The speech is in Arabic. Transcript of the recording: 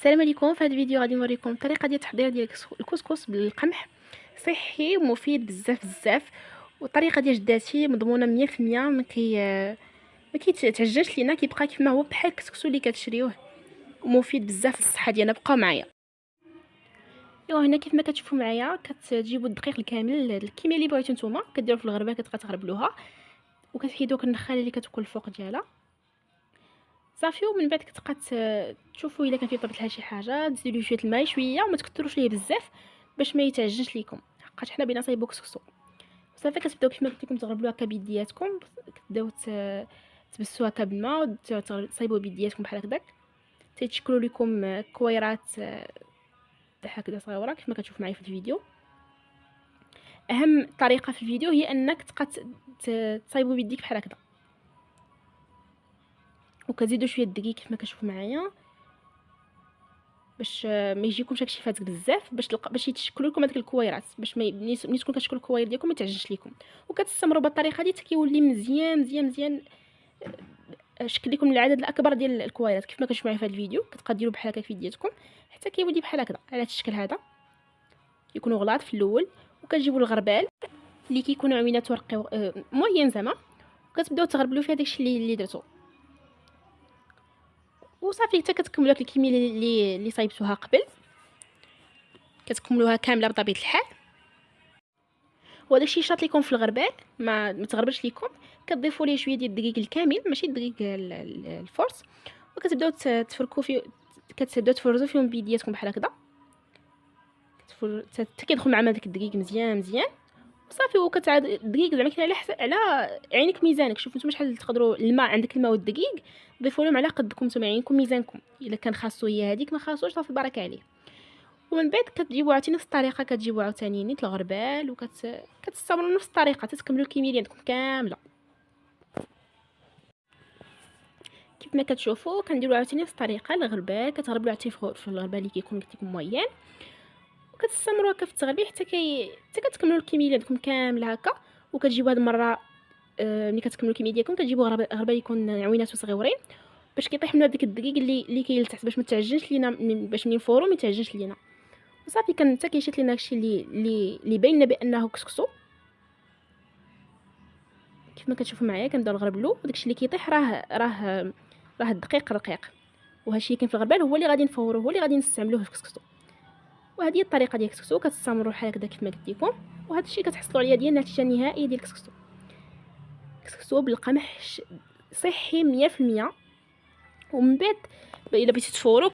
السلام عليكم. في هذا الفيديو غادي نوريكم الطريقه ديال التحضير ديال الكسكس بالقمح. صحي ومفيد بزاف بزاف، والطريقه ديال جداتي مضمونه 100%. ما كيتعجنش لينا، كيبقى كيما هو بحال الكسكسو اللي كتشريوه، ومفيد بزاف للصحه ديالنا. بقاو معايا. ايوا هنا كيف ما كتشوفوا معايا كتجيبوا الدقيق الكامل الكميه اللي بغيتو نتوما، كديروا في الغربه كتبقى تغربلوها، وكتحيدوا النخاله اللي كتكون الفوق ديالها صافي. ومن بعد كتبقى تشوفوا الا كان فيه طرت لها شي حاجه، تزيدوا شويه الماء شويه وما تكثروش ليه بزاف باش ما يتعجنش ليكم، حقاش حنا بينا صايبو كسكسو. صافي كتبداو كيف ما قلت لكم تغربلوها هكا بيدياتكم، كتبداو تبسوها هكا بالماء وتصايبوها بيدياتكم بحال هكذاك، تيتشكلوا لكم كويرات هكذا صغيره كيف ما كتشوف معايا في الفيديو. اهم طريقه في الفيديو هي انك تبقى تصايبوا بيديك بحال هكذا، وكتزيدوا شويه الدقيق كيف ما كتشوفوا معايا باش ما يجيكمش داكشي فاتك بزاف، باش يتشكلوا لكم هذيك الكويرات، باش ملي تكون كتشكل الكوير ديالكم ما يتعجنش لكم. وكتستمروا بالطريقه دي حتى كيولي مزيان مزيان مزيان، شكل لكم العدد الاكبر ديال الكويرات كيف ما كتشوفوا معايا في هذا الفيديو. كتبقى ديروا بحال هكا في يدياتكم حتى كيولي بحال هكذا على هذا الشكل هذا، يكونوا غلاط في الاول. وكتجيبوا الغربال اللي كيكونوا عوينات ورقي موين زعما، وكتبداو تغربلوا فيه داكشي اللي درتو، وصافي حتى كتكملوا داك الكميه اللي صايبتوها قبل، كتكملوها كامله بطبيعه الحال. وهذا الشيء شاط لكم في الغربال ما تغربلش لكم، كتضيفوا ليه شويه ديال الدقيق الكامل ماشي الدقيق الفورس، وكتبداو تفركوا فيه، كتبداو تفرزوا فيهم بيدياتكم بحال هكذا، حتى كيدخل مع داك الدقيق مزيان مزيان. صافي وكتعاد الدقيق زعما كاين على عينك ميزانك. شوفوا نتوما شحال تقدروا الماء، عندك الماء والدقيق ضيفوا لهم على قدكم نتوما، عينكم ميزانكم، الا كان خاصو هي هذيك ما خاصوش صافي بركه عليه. ومن بعد كتجيبوا عاوتاني نفس الطريقه، كتجيبوا عاوتاني نيت الغربال كتستمروا نفس الطريقه حتى تكملوا الكميه اللي عندكم كامله. كيف ما كتشوفوا كنديروا عاوتاني نفس الطريقه. الغربال كتغربلوا عاوتاني في الغربال اللي كيكون قلت لكم مويان، وكتستمروا هكا في التغربيل حتى كتكملوا الكميه اللي عندكم كامله هكا. وكتجيبوا هذه المره ملي كتكملوا الكميه ديالكم كتجيبوا غربال يكون عويناته صغيورين باش كيطيح منه داك الدقيق اللي كاين لتحت، باش ما تعجنش لينا، باش منين نفورو ما يتعجنش لينا. وصافي حتى كيشيط لينا داكشي اللي باين بانه كسكسو. كيف ما كتشوفوا معايا كنبداو نغربلو، وداكشي اللي كيطيح راه الدقيق رقيق، وهادشي اللي كاين في الغربال هو اللي غادي نفورو، هو اللي غادي نستعملوه في الكسكسو. وهذه هي الطريقه ديال الكسكسو. كتستمروا بحال هكذا كيف ما قلت لكم، وهذا الشيء كتحصلوا عليه ديال النتيجه النهائيه ديال الكسكسو بالقمح صحي 100%. ومن بعد الا بغيتي تفورو